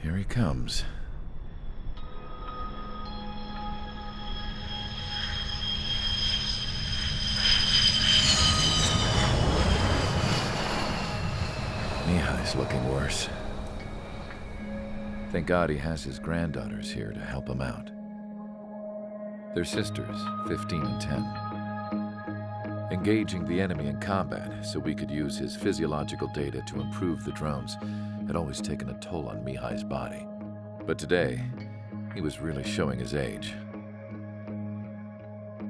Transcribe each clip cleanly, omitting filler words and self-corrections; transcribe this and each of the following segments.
Here he comes. Mihai's looking worse. Thank God he has his granddaughters here to help him out. They're sisters, 15 and 10. Engaging the enemy in combat so we could use his physiological data to improve the drones had always taken a toll on Mihai's body. But today, he was really showing his age.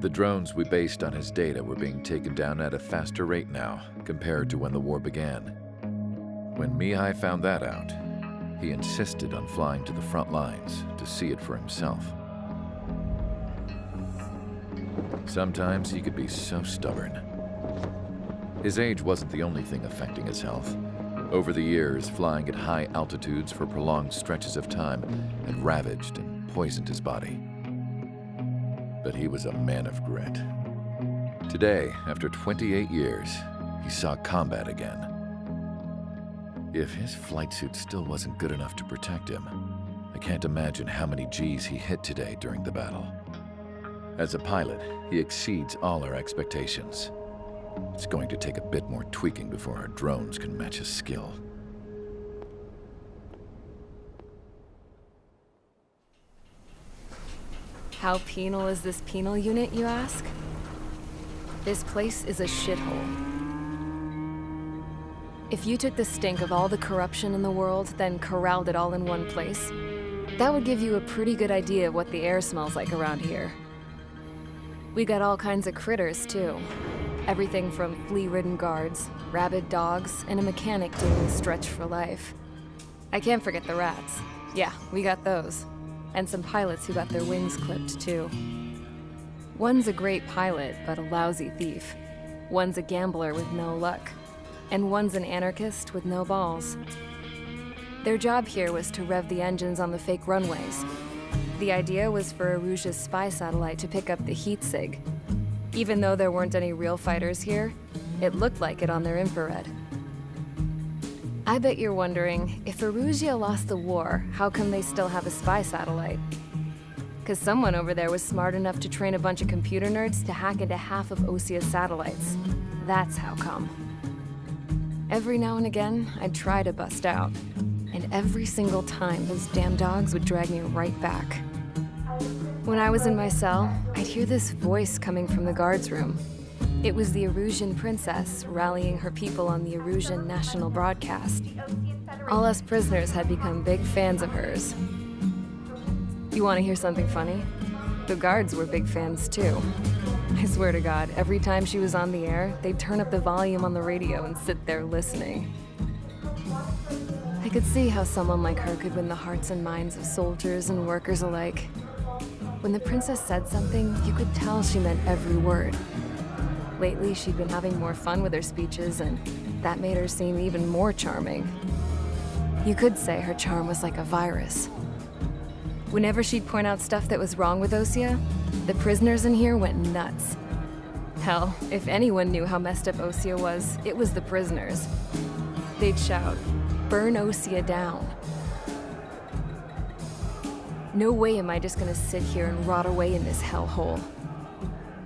The drones we based on his data were being taken down at a faster rate now compared to when the war began. When Mihai found that out, he insisted on flying to the front lines to see it for himself. Sometimes he could be so stubborn. His age wasn't the only thing affecting his health. Over the years, flying at high altitudes for prolonged stretches of time had ravaged and poisoned his body. But he was a man of grit. Today, after 28 years, he saw combat again. If his flight suit still wasn't good enough to protect him, I can't imagine how many Gs he hit today during the battle. As a pilot, he exceeds all our expectations. It's going to take a bit more tweaking before our drones can match his skill. How penal is this penal unit, you ask? This place is a shithole. If you took the stink of all the corruption in the world, then corralled it all in one place, that would give you a pretty good idea of what the air smells like around here. We got all kinds of critters, too. Everything from flea-ridden guards, rabid dogs, and a mechanic doing a stretch for life. I can't forget the rats. Yeah, we got those. And some pilots who got their wings clipped, too. One's a great pilot, but a lousy thief. One's a gambler with no luck. And one's an anarchist with no balls. Their job here was to rev the engines on the fake runways. The idea was for Erusia's spy satellite to pick up the heat sig. Even though there weren't any real fighters here, it looked like it on their infrared. I bet you're wondering, if Erusia lost the war, how come they still have a spy satellite? 'Cause someone over there was smart enough to train a bunch of computer nerds to hack into half of Osia's satellites. That's how come. Every now and again, I'd try to bust out. And every single time, those damn dogs would drag me right back. When I was in my cell, I'd hear this voice coming from the guards room. It was the Erusian princess rallying her people on the Erusian national broadcast. All us prisoners had become big fans of hers. You want to hear something funny? The guards were big fans too. I swear to God, every time she was on the air, they'd turn up the volume on the radio and sit there listening. I could see how someone like her could win the hearts and minds of soldiers and workers alike. When the princess said something, you could tell she meant every word. Lately, she'd been having more fun with her speeches, and that made her seem even more charming. You could say her charm was like a virus. Whenever she'd point out stuff that was wrong with Osia, the prisoners in here went nuts. Hell, if anyone knew how messed up Osia was, it was the prisoners. They'd shout, "Burn Osia down." No way am I just gonna sit here and rot away in this hellhole.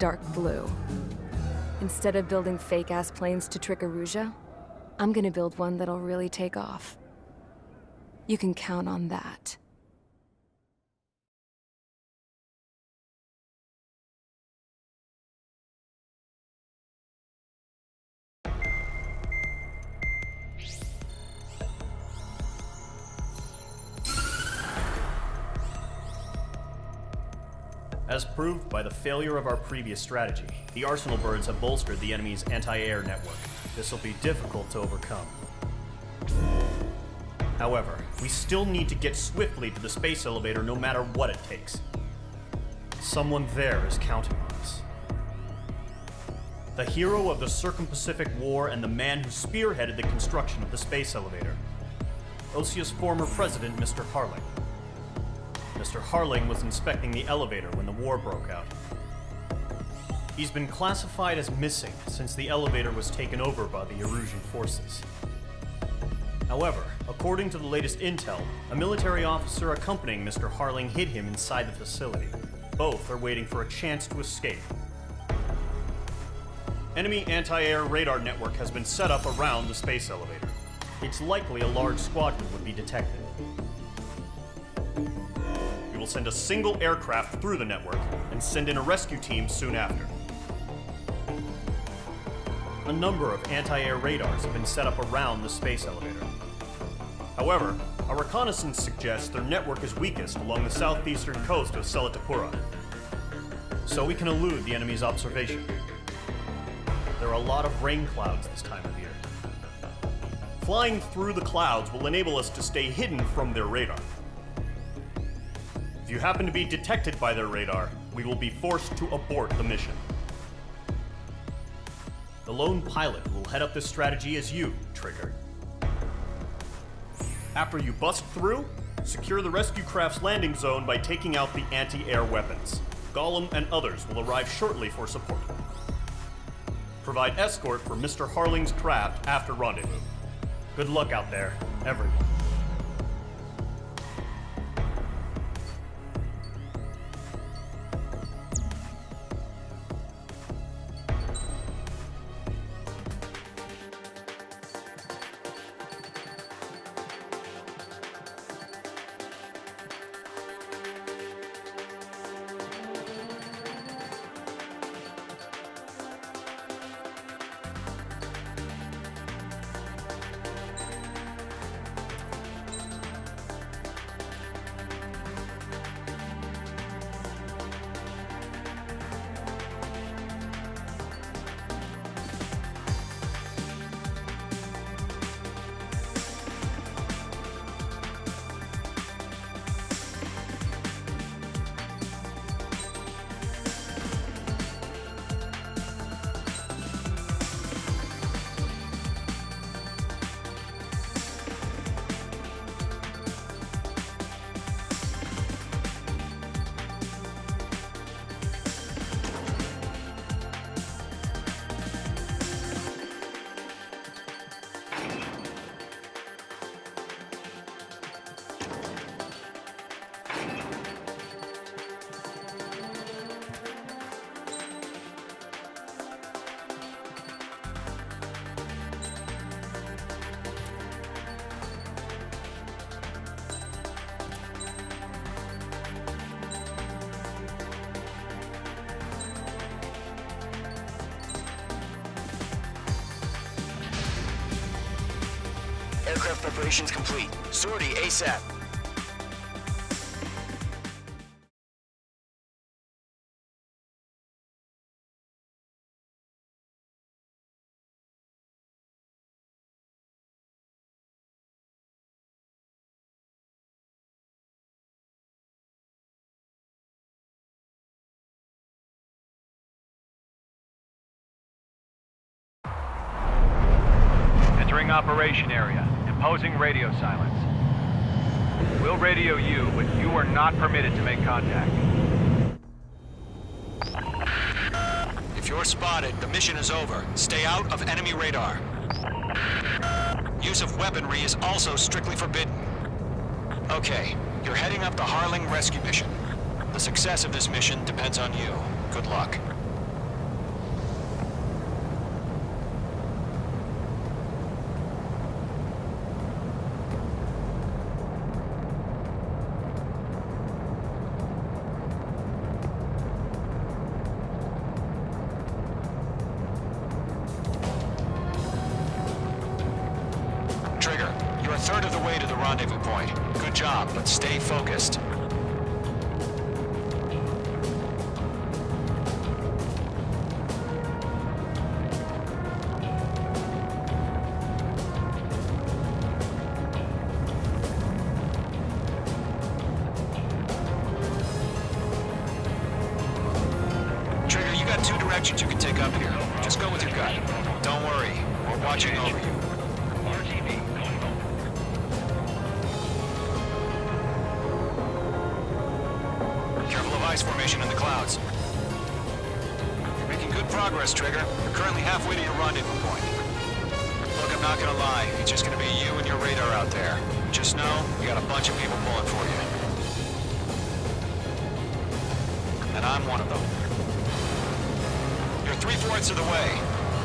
Dark blue. Instead of building fake-ass planes to trick Erusia, I'm gonna build one that'll really take off. You can count on that. As proved by the failure of our previous strategy, the Arsenal birds have bolstered the enemy's anti-air network. This will be difficult to overcome. However, we still need to get swiftly to the space elevator no matter what it takes. Someone there is counting on us. The hero of the Circum-Pacific War and the man who spearheaded the construction of the space elevator. Osia's former president, Mr. Harling. Mr. Harling was inspecting the elevator when the war broke out. He's been classified as missing since the elevator was taken over by the Erusian forces. However, according to the latest intel, a military officer accompanying Mr. Harling hid him inside the facility. Both are waiting for a chance to escape. Enemy anti-air radar network has been set up around the space elevator. It's likely a large squadron would be detected. We will send a single aircraft through the network and send in a rescue team soon after. A number of anti-air radars have been set up around the space elevator. However, our reconnaissance suggests their network is weakest along the southeastern coast of Selatapura, so we can elude the enemy's observation. There are a lot of rain clouds this time of year. Flying through the clouds will enable us to stay hidden from their radar. If you happen to be detected by their radar, we will be forced to abort the mission. The lone pilot will head up this strategy as you, Trigger. After you bust through, secure the rescue craft's landing zone by taking out the anti-air weapons. Gollum and others will arrive shortly for support. Provide escort for Mr. Harling's craft after rendezvous. Good luck out there, everyone. Aircraft preparations complete. Sortie ASAP. Entering operation area. Imposing radio silence. We'll radio you, but you are not permitted to make contact. If you're spotted, the mission is over. Stay out of enemy radar. Use of weaponry is also strictly forbidden. Okay, you're heading up the Harling rescue mission. The success of this mission depends on you. Good luck. Trigger, you're a third of the way to the rendezvous point. Good job, but stay focused. Trigger, you got two directions you can take up here. Just go with your gut. Don't worry, we're watching over you. Careful of ice formation in the clouds. You're making good progress, Trigger. You're currently halfway to your rendezvous point. Look, I'm not gonna lie. It's just gonna be you and your radar out there. Just know, you got a bunch of people pulling for you. And I'm one of them. You're 3/4 of the way.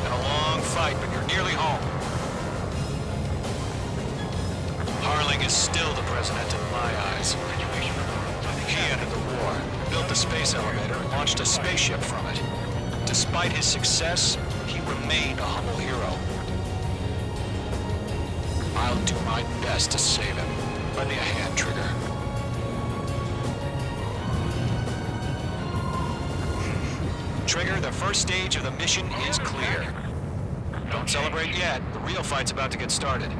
Been a long fight, but you're nearly home. Harling is still the president in my eyes. He ended the war, built the space elevator, and launched a spaceship from it. Despite his success, he remained a humble hero. I'll do my best to save him. Lend me a hand, Trigger. Trigger, the first stage of the mission is clear. Don't celebrate yet. The real fight's about to get started.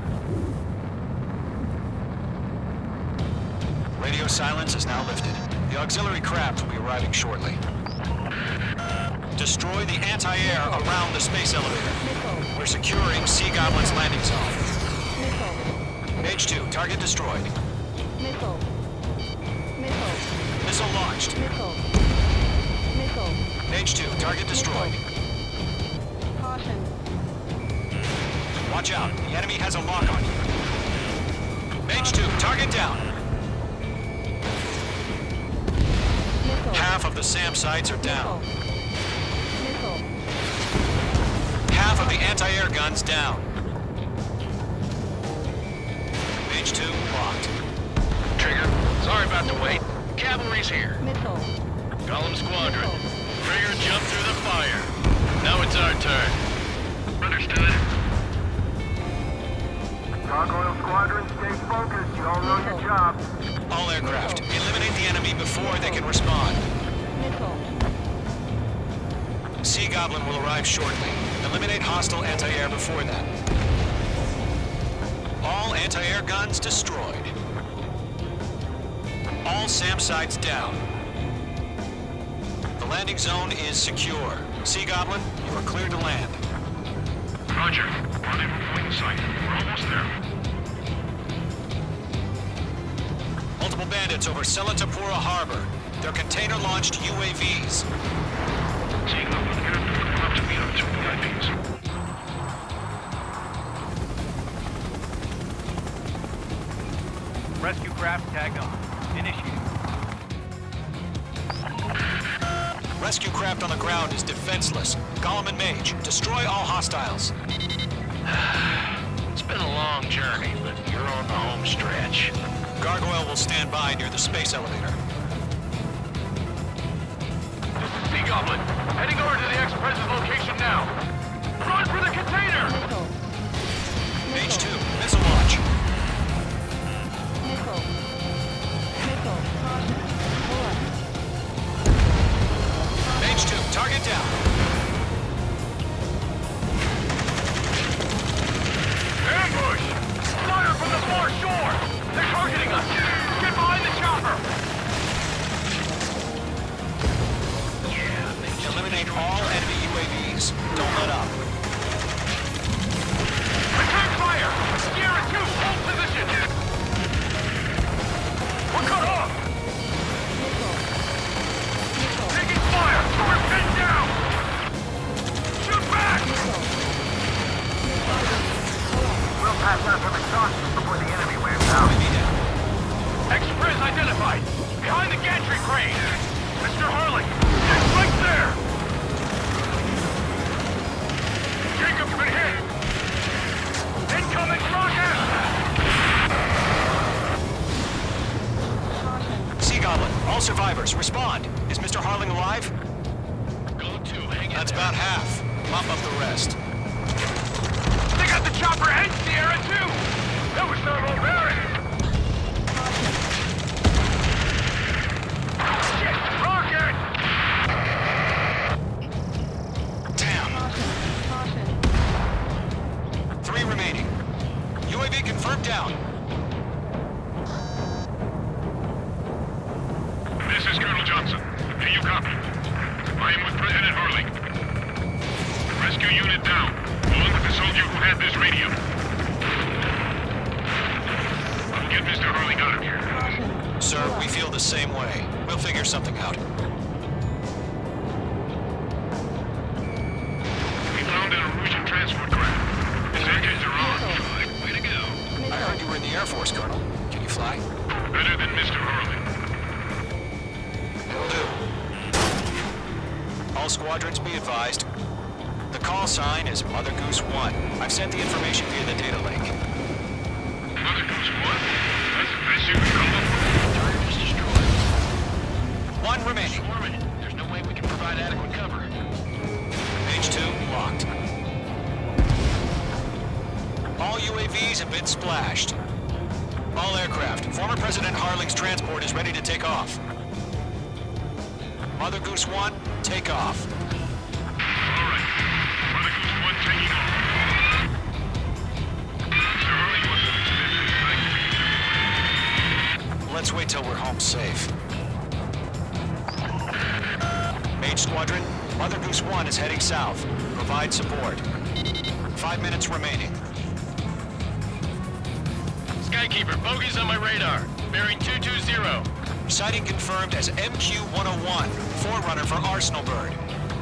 Radio silence is now lifted. The auxiliary craft will be arriving shortly. Destroy the anti-air around the space elevator. We're securing Sea Goblin's landing zone. H2, target destroyed. Missile. Missile launched. Missile. H2, target destroyed. Caution. Watch out, the enemy has a lock on you. H2, target down. Missile. Half of the SAM sites are down. Missile. Half of the anti-air guns down. H2 locked. Trigger, sorry about the wait. Cavalry's here. Missile. Golem Squadron. Trigger jumped through the fire. Now it's our turn. Understood. Gargoyle Squadron, stay focused. You all know your job. All aircraft, eliminate the enemy before they can respond. Missile. Sea Goblin will arrive shortly. Eliminate hostile anti-air before then. All anti-air guns destroyed. All SAM sites down. The landing zone is secure. Sea Goblin, you are cleared to land. Roger. Rendezvous point in sight. We're almost there. Multiple bandits over Selatapura Harbor. They're container-launched UAVs. Seeing up with the captain, we'll have to meet our two VIPs. Rescue craft tagged on. Initiate. Rescue craft on the ground is defenseless. Golem and Mage, destroy all hostiles. It's been a long journey, but you're on the home stretch. Gargoyle will stand by near the space elevator. Sea Goblin, heading over to the Express's location now. Run for the container! Missile. H2, missile launch. Missile. Missile. Caution. Pull H2, target down. Ambush! Fire from the far shore! They're targeting us! Get behind the chopper! Eliminate all enemy UAVs. Don't let up. Attack fire! Sierra 2, hold position! We're cut off! Taking fire! We're pinned down! Shoot back! We'll pass out some exhaustion before the enemy wears out. Enemy down. Express identified! Behind the gantry crane! Mr. Harling! It's right there! Jacob's been hit! Incoming rocket! Sea Goblin, all survivors, respond. Is Mr. Harling alive? Go to, hang in That's there. about half. Mop up the rest. They got the chopper and Sierra too! That was thermal barren! Shit! Rocket! Damn. Caution. 3 remaining. UAV confirmed down. This is Colonel Johnson. Do you copy? I am with President Harling. Rescue unit down, along with the soldier who had this radio. I'll get Mr. Harling out of here. Sir, we feel the same way. We'll figure something out. We found an Erusian transport craft. Its engines are on. Air Force, Colonel. Can you fly? Better than Mr. Hurley. Will do. All squadrons be advised. The call sign is Mother Goose 1. I've sent the information via the data link. Mother Goose 1? That's the best you can call it? Target is destroyed. One remaining. There's no way we can provide adequate cover. Page 2, locked. All UAVs have been splashed. All aircraft, former President Harling's transport is ready to take off. Mother Goose 1, take off. All right. Mother Goose 1 taking off. Mr. Hurley wasn't expecting. Let's wait till we're home safe. Mage Squadron, Mother Goose 1 is heading south. Provide support. 5 minutes remaining. Skykeeper, bogeys on my radar. Bearing 220. Sighting confirmed as MQ-101, forerunner for Arsenal Bird.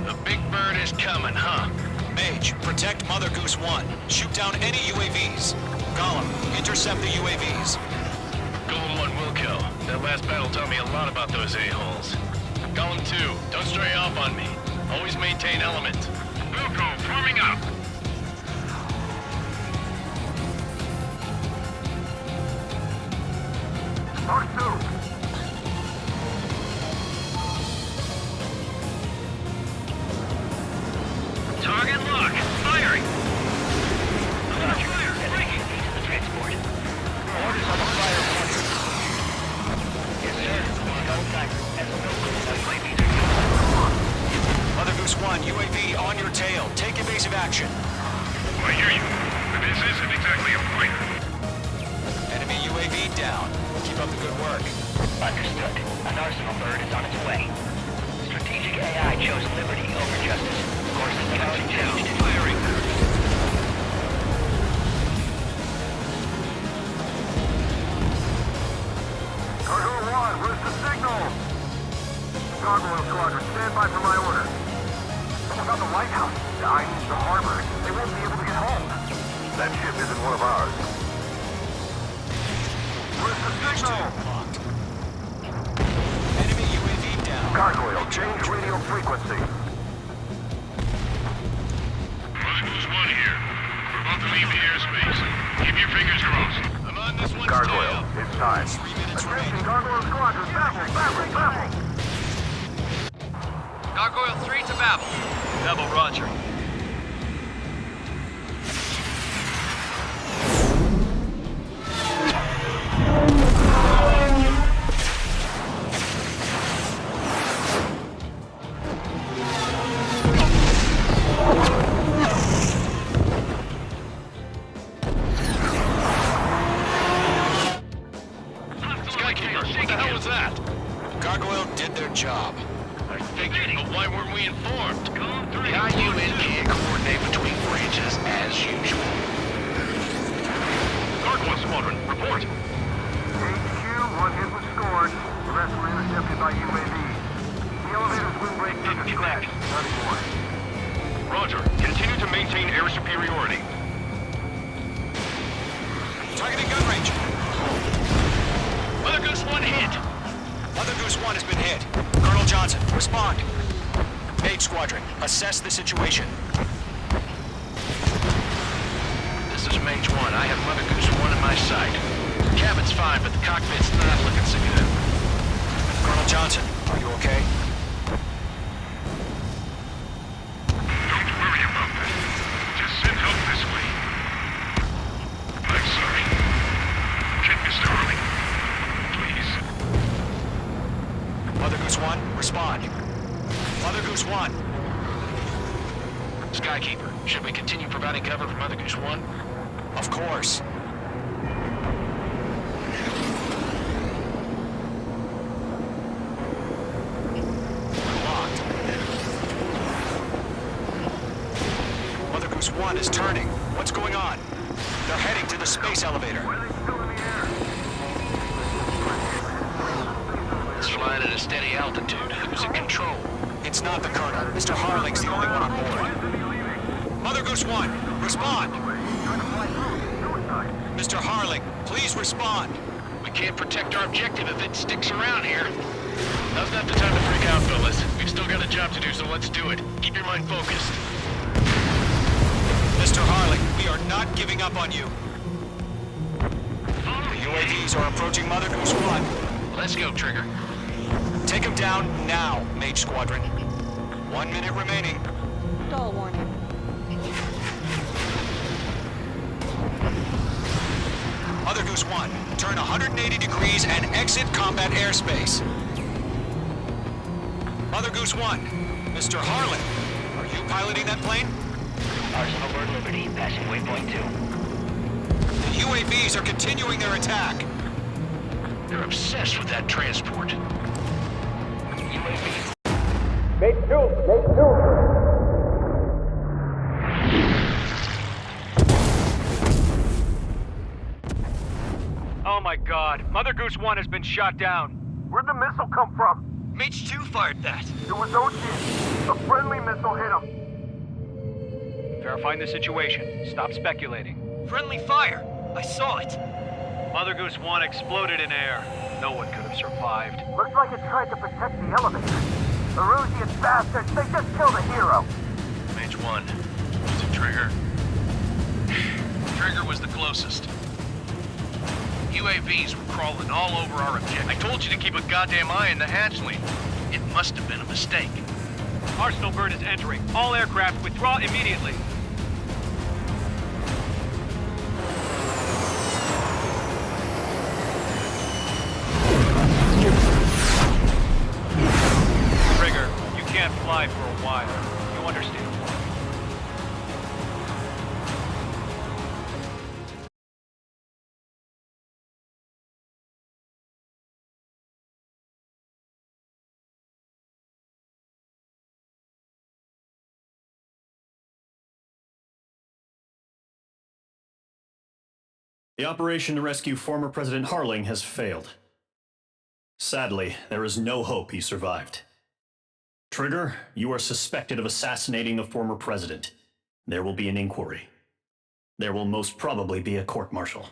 The big bird is coming, huh? Mage, protect Mother Goose 1. Shoot down any UAVs. Gollum, intercept the UAVs. Golem 1 will kill. That last battle taught me a lot about those a-holes. Golem 2, don't stray off on me. Always maintain element. Wilco, forming up. Mark 2. Target lock. Firing. Fire. Breaking into the transport. Orders on the fire. Yes, sir. Mother Goose 1, UAV on your tail. Take evasive action. I hear you. But this isn't exactly a fighter. Enemy UAV down. Keep up the good work. Understood. An Arsenal Bird is on its way. Strategic AI chose liberty over justice. Course is changed. Firing. Gargoyle 1, where's the signal? Gargoyle Squadron, stand by for my order. What about the lighthouse? The islands, the harbor. They won't be able to get home. That ship isn't one of ours. Where's the signal? Locked. Enemy UAV down. Gargoyle, change radio frequency. Mother Goose 1 here. We're about to leave the airspace. Keep your fingers crossed. I'm on this one's Gargoyle, tail. it's time. 3 minutes Attention, remaining. Gargoyle Squadron, baffle. Gargoyle 3 to Babel. Babel, roger. Skykeeper, what the hell was that? Gargoyle did their job. I figured, but why weren't we informed? The IUN can't coordinate between branches as usual. Gargoyle Squadron, report. HQ, one hit was scored. The rest were intercepted by UAV. The elevator's windbreak took a scratch. Nothing more. Roger. Continue to maintain air superiority. Targeting gun range. Mother Goose 1 hit. Mother Goose 1 has been hit. Colonel Johnson, respond. Mage Squadron, assess the situation. This is Mage 1. I have Mother Goose 1 in my sight. The cabin's fine, but the cockpit's not looking so good. Colonel Johnson, are you okay? Don't worry about that. Just send help this way. I'm sorry. Get Mr. Hurley. Please. Mother Goose 1, respond. Mother Goose 1. Skykeeper, should we continue providing cover for Mother Goose 1? Of course. Locked. Mother Goose 1 is turning. What's going on? They're heading to the space elevator. Why are they still in the air? It's flying at a steady altitude. Who's in control? It's not the Colonel. Mr. Harling's the only one on Why board. isn't he leaving? Mother Goose 1, respond. Trying to fly through. Suicide. Mr. Harling, Please respond. We can't protect our objective if it sticks around here. Now's not the time to freak out, fellas. We've still got a job to do, so let's do it. Keep your mind focused. Mr. Harling, we are not giving up on you. The UAVs are approaching Mother Goose 1. Let's go, Trigger. Take them down now, Mage Squadron. 1 minute remaining. Stall warning. Mother Goose 1, turn 180 degrees and exit combat airspace. Mother Goose 1, Mr. Harlan, are you piloting that plane? Arsenal Bird Liberty, passing waypoint 2. The UAVs are continuing their attack. They're obsessed with that transport. UAV. Oh my god, Mother Goose 1 has been shot down. Where'd the missile come from? Mage 2 fired that. It was Ocean. A friendly missile hit him. Verifying the situation. Stop speculating. Friendly fire. I saw it. Mother Goose 1 exploded in air. No one could have survived. Looks like it tried to protect the elevator. The Erusian bastards, they just killed a hero. Mage 1. Was it Trigger? Trigger was the closest. UAVs were crawling all over our objective. I told you to keep a goddamn eye on the hatchling. It must have been a mistake. Arsenal Bird is entering. All aircraft withdraw immediately. Trigger, you can't fly for a while. You understand? The operation to rescue former President Harling has failed. Sadly, there is no hope he survived. Trigger, you are suspected of assassinating the former president. There will be an inquiry. There will most probably be a court-martial.